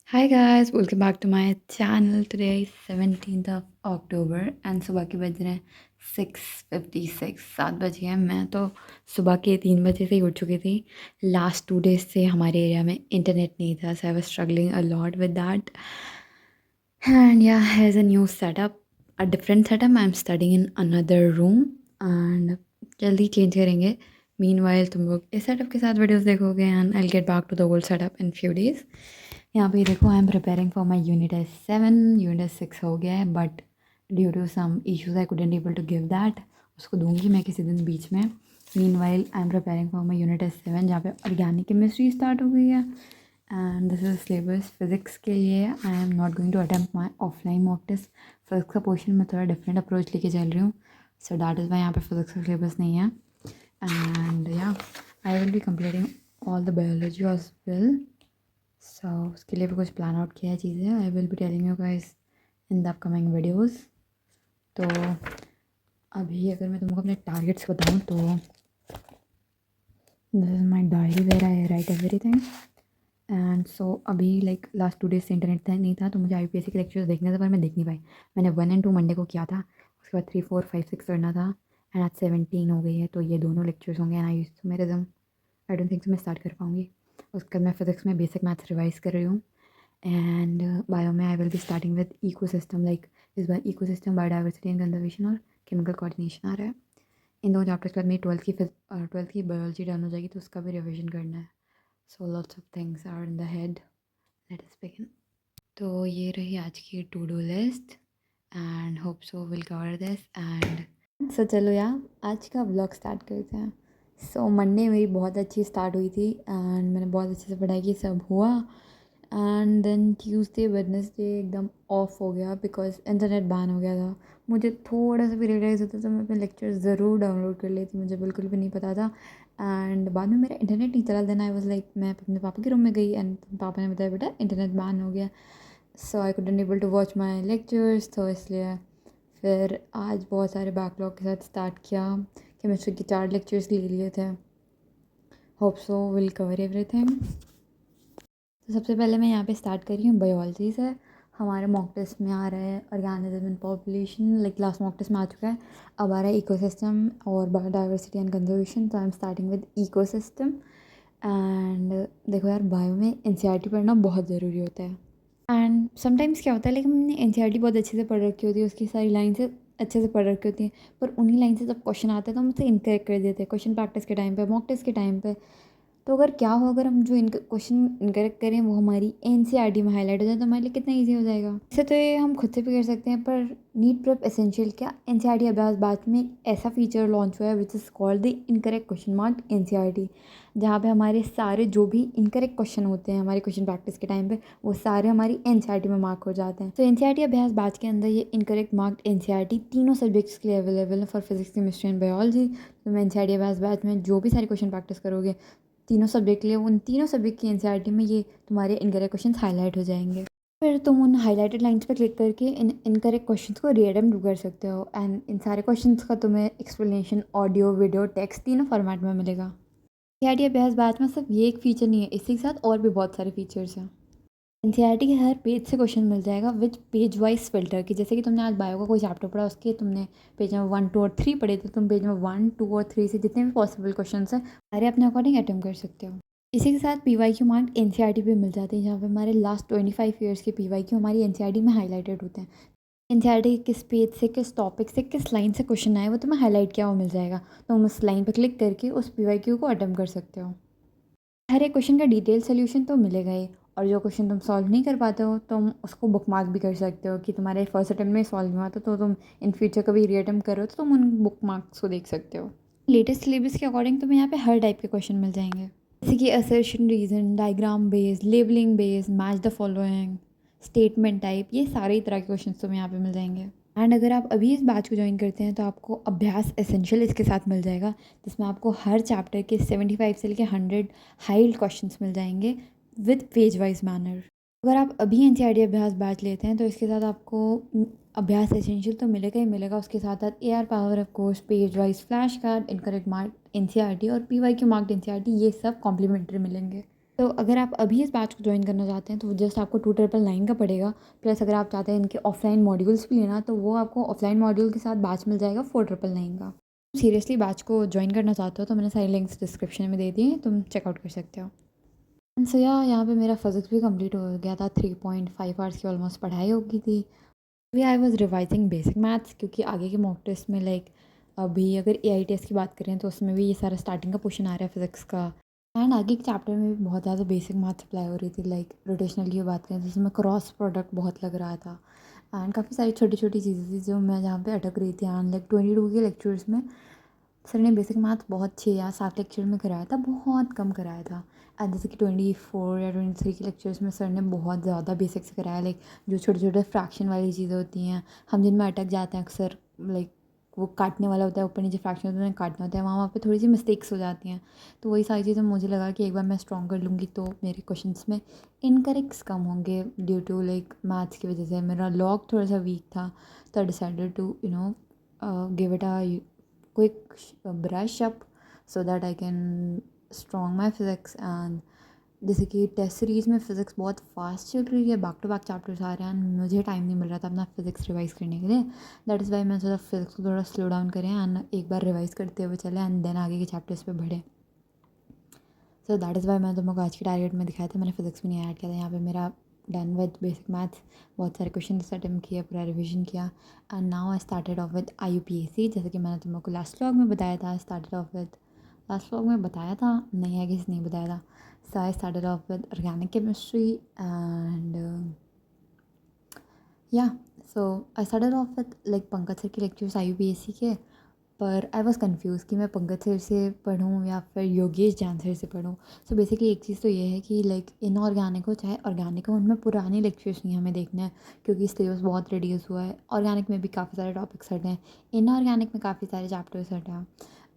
Hi guys, welcome back to my channel. Today is 17th of October and सुबह के बज रहे हैं 6:56 7 बज गए हैं। मैं तो सुबह के 3 बजे से ही उठ चुकी थी। लास्ट 2 डेज से हमारे एरिया में इंटरनेट नहीं था, so I was struggling a lot with that. And yeah, here's a new setup, a different setup. I'm studying in another room and जल्दी चेंज करेंगे। Meanwhile तुम लोग इस सेटअप के साथ वीडियोस देखोगे and I'll get back to the old setup in few days. यहाँ पे देखो I am preparing for my unit 7 unit 6 हो गया है but due to some issues I couldn't able to give that. उसको दूंगी मैं किसी दिन बीच में। Meanwhile I am preparing for my unit 7 जहाँ पे ऑर्गेनिक केमिस्ट्री स्टार्ट हो गई है and this is syllabus physics के लिए। I am not going to attempt my offline mock test. Physics का पोर्शन में थोड़ा डिफरेंट अप्रोच लेके चल रही हूँ, सो दैट इज़ वाई यहाँ पे फिजिक्स का सिलेबस नहीं है। And yeah I will be completing all the biology as well. So उसके लिए भी कुछ प्लान आउट किया है चीज़ें। I will be telling you guys in the upcoming videos. तो अभी अगर मैं तुमको अपने टारगेट्स बताऊँ तो this is my diary where I write everything. And so अभी लाइक लास्ट 2 डेज से इंटरनेट नहीं था तो मुझे IUPAC के लेक्चर्स देखने थे पर मैं देख नहीं पाई। मैंने 1 और 2 मंडे को किया था, उसके बाद 3 4 5 6 करना था एंड आज 17 हो गई है तो ये दोनों लेक्चर्स होंगे एंड आई डोंट थिंक मैं स्टार्ट कर पाऊँगी। उसके बाद मैं फिजिक्स में बेसिक मैथ्स रिवाइज कर रही हूँ एंड बायो में आई will be starting with ecosystem. Like इस बार इकोसिस्टम, बायोडाइवर्सिटी एंड कंजर्वेशन और केमिकल कोऑर्डिनेशन आ रहा है। इन दोनों चैप्टर्स के बाद मेरी 12th की बायोलॉजी डन हो जाएगी तो उसका भी रिविजन करना है। So lots of things are in the head. Let us begin. तो ये रही आज की to do list and hope so will cover this and so चलो यार आज का व्लॉग स्टार्ट करते हैं। सो मंडे मेरी बहुत अच्छी स्टार्ट हुई थी एंड मैंने बहुत अच्छे से पढ़ाई की, सब हुआ। एंड देन ट्यूसडे वेडनेसडे एकदम ऑफ हो गया बिकॉज इंटरनेट बैन हो गया था। मुझे थोड़ा सा भी रियलाइज़ होता तो मैं अपने लेक्चर ज़रूर डाउनलोड कर लेती, मुझे बिल्कुल भी नहीं पता था। एंड बाद में मेरा इंटरनेट नहीं चला, देन आई वाज लाइक मैं अपने पापा के रूम में गई एंड पापा ने बताया बेटा इंटरनेट बैन हो गया। So I couldn't able to watch my lectures, तो इसलिए फिर आज बहुत सारे बैकलॉग के साथ स्टार्ट किया। केमिस्ट्री के 4 लेक्चर्स ले लिए थे। Hope so will cover everything. तो सबसे पहले मैं यहाँ पे स्टार्ट कर रही हूँ बायोलॉजी से। हमारे मॉक टेस्ट में आ रहा है organism and population, like last mock test में आ चुका है। अब आ रहा है इकोसिस्टम और बायोडाइवर्सिटी एंड कंजर्वेशन, तो I am starting with ecosystem. And देखो यार बायो में NCERT पढ़ना बहुत ज़रूरी होता है एंड समटाइम्स क्या होता है लेकिन हमने NCERT बहुत अच्छे से पढ़ रखी होती है, उसकी सारी लाइन से अच्छे से पढ़ रखी होती हैं, पर उन्हीं लाइन से जब क्वेश्चन आते हैं तो हम उसे इनकरेक्ट कर देते हैं क्वेश्चन प्रैक्टिस के टाइम पे, मॉक टेस्ट के टाइम पे। तो अगर क्या हो, अगर हम जो क्वेश्चन इनकरेक्ट करें वो हमारी NCERT में हाईलाइट हो जाए तो हमारे लिए कितना ईजी हो जाएगा। इससे तो ये हम खुद से भी कर सकते हैं, पर नीट प्रेप एसेंशियल क्या NCERT अभ्यास बैच में एक ऐसा फीचर लॉन्च हुआ है which is called the incorrect question mark NCERT, जहाँ पे हमारे सारे जो भी इनकरेक्ट क्वेश्चन होते हैं हमारे क्वेश्चन प्रैक्टिस के टाइम पे वो सारे हमारी NCERT में मार्क हो जाते हैं। तो NCERT अभ्यास बैच के अंदर ये इनकरेक्ट मार्क NCERT तीनों सब्जेक्ट्स के लिए अवेलेबल है for physics chemistry and biology. तो मैं NCERT अभ्यास बैच में जो भी सारे क्वेश्चन प्रैक्टिस करोगे तीनों सब्जेक्ट के लिए, उन तीनों सब्जेक्ट की NCERT में ये तुम्हारे इनकरेक्ट क्वेश्चन हाईलाइट हो जाएंगे। फिर तुम उन हाईलाइटेड लाइंस पर क्लिक करके इन इनकरेक्ट क्वेश्चंस को रीअटेम्प्ट कर सकते हो एंड इन सारे क्वेश्चंस का तुम्हें एक्सप्लेनेशन ऑडियो वीडियो टेक्स्ट तीनों फॉर्मेट में मिलेगा। NCERT अभ्यास बैच में सिर्फ ये एक फ़ीचर नहीं है, इसी के साथ और भी बहुत सारे फीचर्स हैं। NCERT के हर पेज से क्वेश्चन मिल जाएगा विच पेज वाइज फिल्टर की, जैसे कि तुमने आज बायो का कोई चैप्टर पढ़ा उसके तुमने पेज नंबर 1 2 और 3 पढ़े तो तुम पेज नंबर 1 2 और 3 से जितने भी पॉसिबल क्वेश्चन हैं सारे अपने अकॉर्डिंग अटेम्प्ट कर सकते हो। इसी के साथ PYQ मार्क NCERT पे मिल जाते हैं, जहाँ पे हमारे लास्ट 25 ईयर्स के PYQ हमारी NCERT में हाईलाइटेड होते हैं। NCERT किस पेज से, किस टॉपिक से, किस लाइन से क्वेश्चन आए वो तुम्हें हाईलाइट किया हुआ मिल जाएगा, तो हम उस लाइन पर क्लिक करके उस PYQ को अटेम्प्ट कर सकते हो। हर एक क्वेश्चन का डिटेल सोल्यूशन तो मिलेगा ही, और जो क्वेश्चन तुम सॉल्व नहीं कर पाते हो तुम उसको बुक मार्क भी कर सकते हो कि तुम्हारे फर्स्ट अटेम्प्ट में सॉल्व नहीं हुआ था तो तुम इन फ्यूचर कभी रीअटेम्प्ट करो तो तुम उन बुक मार्क्स को देख सकते हो। लेटेस्ट सिलेबस के अकॉर्डिंग तुम्हें यहाँ पे हर टाइप के क्वेश्चन मिल जाएंगे, जैसे कि assertion reason, diagram based, labelling based, match the following, statement type, ये सारे तरह के क्वेश्चन तुम्हें यहाँ पे मिल जाएंगे। एंड अगर आप अभी इस बैच को ज्वाइन करते हैं तो आपको अभ्यास एसेंशियल इसके साथ मिल जाएगा, जिसमें आपको हर चैप्टर के 75 से लेकर 100 हाइल्ड क्वेश्चंस मिल जाएंगे विद पेज वाइज मैनर। अगर आप अभी NCERT अभ्यास बैच लेते हैं तो इसके साथ आपको अभ्यास एसेंशियल तो मिलेगा ही मिलेगा, उसके साथ साथ AR power of course, page wise flash card, incorrect mark NCERT और PYQ मार्क NCERT, ये सब कॉम्प्लीमेंट्री मिलेंगे। तो अगर आप अभी इस बैच को ज्वाइन करना चाहते हैं तो जस्ट आपको 2,999 का पड़ेगा। प्लस अगर आप चाहते हैं इनके ऑफलाइन मॉड्यूल्स भी लेना तो वो आपको ऑफलाइन मॉड्यूल के साथ बैच मिल जाएगा 4,999 का। सीरियसली बैच को ज्वाइन करना चाहते हो तो मैंने सारी लिंक्स डिस्क्रिप्शन में दे दिए हैं, तुम चेकआउट कर सकते हो। सो यहाँ पे मेरा फिज़िक्स भी कंप्लीट हो गया था। 3.5 आवर्स की ऑलमोस्ट पढ़ाई हो गई थी। अभी I was revising basic maths क्योंकि आगे के मॉक टेस्ट में लाइक अभी अगर AITS की बात करें तो उसमें भी ये सारा स्टार्टिंग का पोर्शन आ रहा है फिज़िक्स का। एंड आगे के चैप्टर में भी बहुत ज़्यादा बेसिक मैथ्स अप्लाई हो रही थी। लाइक रोटेशनल की बात करें तो उसमें क्रॉस प्रोडक्ट बहुत लग रहा था। एंड काफ़ी सारी छोटी छोटी चीज़ें थी जो मैं जहाँ पे अटक रही थी। एंड लाइक 22 के लेक्चर्स में सर ने बेसिक मैथ बहुत 6 या 7 लेक्चर में कराया था, बहुत कम कराया था। एंड जैसे कि 24 या 23 के लेक्चर्स में सर ने बहुत ज़्यादा बेसिक से कराया। लाइक जो छोटे छोटे फ्रैक्शन वाली चीज़ें होती हैं हम जिनमें अटक जाते हैं अक्सर, लाइक वो काटने वाला होता है, ऊपर नीचे फ्रैक्शन होता है, काटना होता है, वहाँ पे थोड़ी सी मिस्टेक्स हो जाती हैं। तो वही सारी चीज़ें मुझे लगा कि एक बार मैं स्ट्रॉन्ग कर लूँगी तो मेरे क्वेश्चंस में इनकरेक्ट्स कम होंगे ड्यू टू लाइक मैथ्स की वजह से। मेरा लॉग थोड़ा सा वीक था तो I decided to give it a quick brush up so that I can strong my physics। and जैसे कि टेस्ट सीरीज़ में फ़िज़िक्स बहुत फास्ट चल रही है, बैक टू बैक चैप्टर्स आ रहे हैं, मुझे टाइम नहीं मिल रहा था अपना फ़िज़िक्स रिवाइज़ करने के लिए। दैट इज़ वाई मैं सोचा फ़िज़िक्स को थोड़ा स्लो डाउन करें एंड एक बार रिवाइज़ करते हुए चले एंड देन आगे के चैप्टर्स पे बढ़े। सो दैट इज़ वाई मैं तुमको आज के टारगेट में दिखाया था, मैंने फ़िज़िक्स भी नहीं ऐड किया था। यहाँ पे मेरा डन विद बेसिक मैथ्स, बहुत सारे क्वेश्चन अटेम्प्ट किया, पूरा रिविजन किया। And now I started off with IUPAC। जैसे कि मैंने तुमको लास्ट व्लॉग में बताया था, I started off with, last vlog में बताया था नहीं, आई गेस नहीं बताया था। So I started off with organic chemistry and yeah so I started off with like Pankaj sir के लेक्चर्स IUPAC के। पर आई वॉज़ कन्फ्यूज़ कि मैं पंकज सर से पढ़ूँ या फिर योगेश जैन सर से पढ़ूँ। सो बेसिकली एक चीज़ तो ये है कि लाइक इनऑर्गेनिक हो चाहे ऑर्गेनिक हो, उनमें पुराने लेक्चर्स नहीं हमें देखना है क्योंकि सिलेबस बहुत रिड्यूस हुआ है। ऑर्गेनिक में भी काफ़ी सारे टॉपिक्स हटे हैं, इनऑर्गेनिक में काफ़ी सारे चैप्टर्स हटे हैं।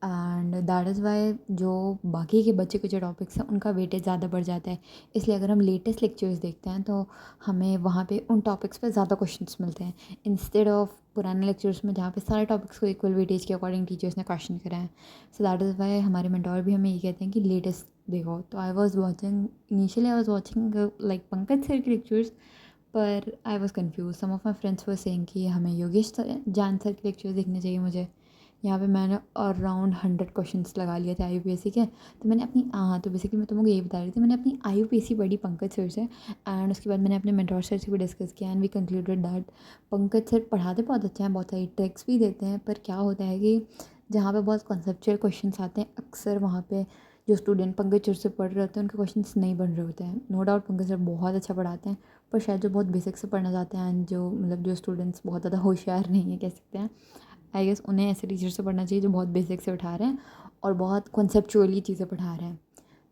एंड दैट इज़ वाई जो बाकी के बच्चे कुछ टॉपिक्स हैं उनका वेटेज ज़्यादा बढ़ जाता है। इसलिए अगर हम लेटेस्ट लेक्चर्स देखते हैं तो हमें वहाँ पे उन टॉपिक्स पे ज़्यादा क्वेश्चंस मिलते हैं इंस्टेड ऑफ पुराने लेक्चर्स में जहाँ पे सारे टॉपिक्स को इक्वल वेटेज के अकॉर्डिंग टीचर्स ने क्वेश्चन कराए हैं। सो दैट इज़ वाई हमारे मेंटोर भी हमें ये कहते हैं कि लेटेस्ट देखो। तो I was watching, initially I was watching like Pankaj sir के लेक्चर्स, पर I was confuse. Some of my friends were saying कि हमें योगेश जान सर के लेक्चर्स देखने चाहिए मुझे। यहाँ पे मैंने अराउंड 100 क्वेश्चंस लगा लिए थे IUPAC के। तो मैंने अपनी तो बेसिकली मैं तुमको यही बता रही थी, मैंने अपनी IUPAC पढ़ी पंकज सर से एंड उसके बाद मैंने अपने मेंटोर सर से भी डिस्कस किया and we concluded that Pankaj sir पढ़ाते बहुत अच्छा है, बहुत सारी ट्रिक्स भी देते हैं। पर क्या होता है कि जहाँ पे बहुत कॉन्सेप्चुअल क्वेश्चंस आते हैं अक्सर वहाँ पे जो स्टूडेंट पंकज सर से पढ़ रहे होते हैं उनके क्वेश्चंस नहीं बन रहे होते हैं। नो डाउट पंकज सर बहुत अच्छा पढ़ाते हैं, पर शायद जो बहुत बेसिक से पढ़ना चाहते हैं एंड जो मतलब जो स्टूडेंट्स बहुत ज़्यादा होशियार नहीं है कह सकते हैं, आई गेस उन्हें ऐसे टीचर से पढ़ना चाहिए जो बहुत बेसिक से उठा रहे हैं और बहुत कॉन्सेप्चुअली चीज़ें पढ़ा रहे हैं।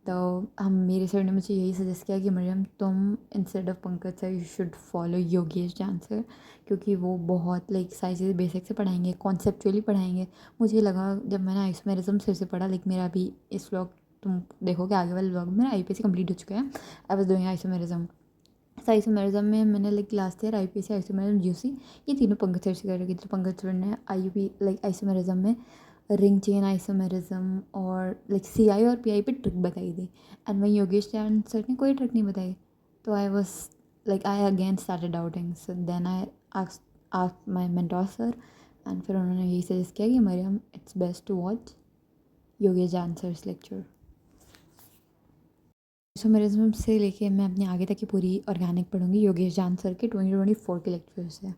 तो हम मेरे सर ने मुझे यही सजेस्ट किया कि मरियम तुम instead of Pankaj sir you should follow Yogesh Jain sir, क्योंकि वो बहुत लाइक सारी चीज़ें बेसिक से पढ़ाएंगे, कॉन्सेप्चुअली पढ़ाएंगे। मुझे लगा जब मैंने आइसोमेरिज्म सर से पढ़ा, लाइक मेरा अभी इस व्लॉग तुम देखोगे आगे वाले व्लॉग में मेरा IUPAC कंप्लीट हो चुका है। I was doing isomerism. Isomerism में मैंने like last year IUPAC isomerism GC ये तीनों पंकज सर से कर रखी थी। पंकज सर ने लाइक आइसोमेरिज्म में रिंग चेन आइसोमेरिज्म और लाइक CI और PI पे ट्रिक बताई थी एंड वहीं योगेश चैन सर ने कोई ट्रिक नहीं बताई। तो I was like I again started doubting. So then I asked my mentor sir and फिर उन्होंने यही सजेस्ट किया कि Mariam it's best to watch Yogesh Jain sir's lecture. Isomerism से लेके मैं अपने आगे तक की पूरी ऑर्गेनिक पढ़ूंगी योगेश जान सर के 2024 के लेक्चर से।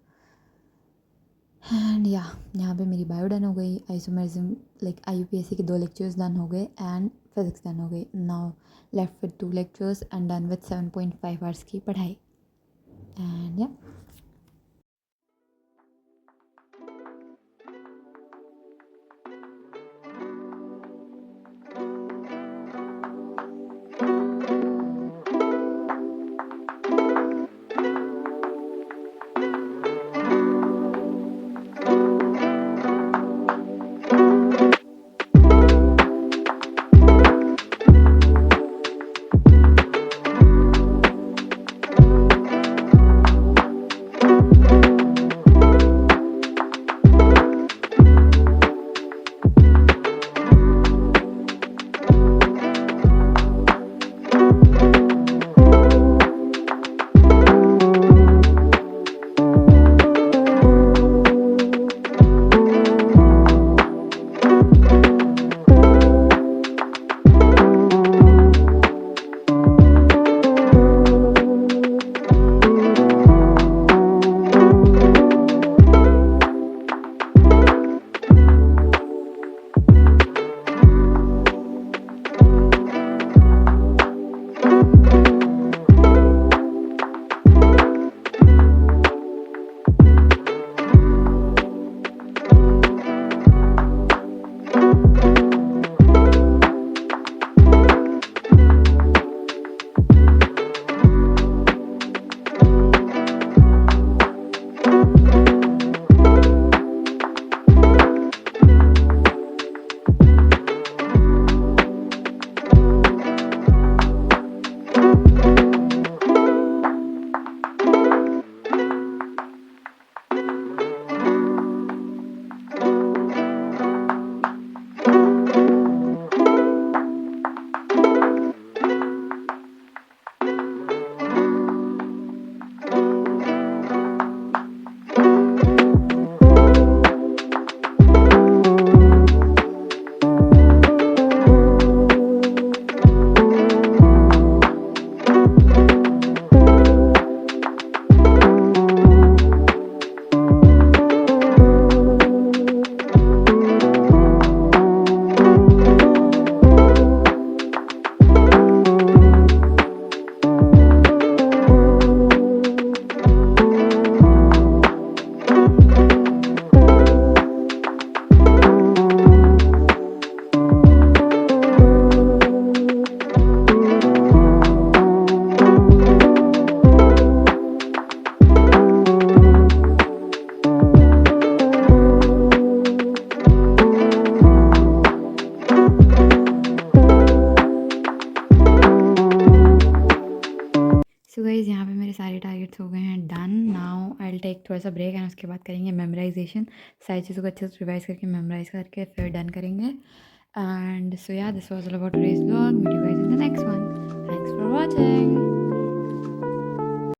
एंड यहाँ पे मेरी बायो डन हो गई, आइसोमेरिज्म लाइक IUPAC के 2 लेक्चर्स डन हो गए एंड फिजिक्स डन हो गई। Now left with 2 lectures and done with 7.5 hours की पढ़ाई एंड गाइस यहाँ पे मेरे सारे टारगेट्स हो गए हैं done. Now I will take थोड़ा सा ब्रेक एंड उसके बाद करेंगे मेमोराइजेशन, सारी चीज़ों को अच्छे से रिवाइज करके मेमोराइज करके फिर डन करेंगे। एंड सो या this was all about today's vlog. Meet you guys in the next one. Thanks for watching.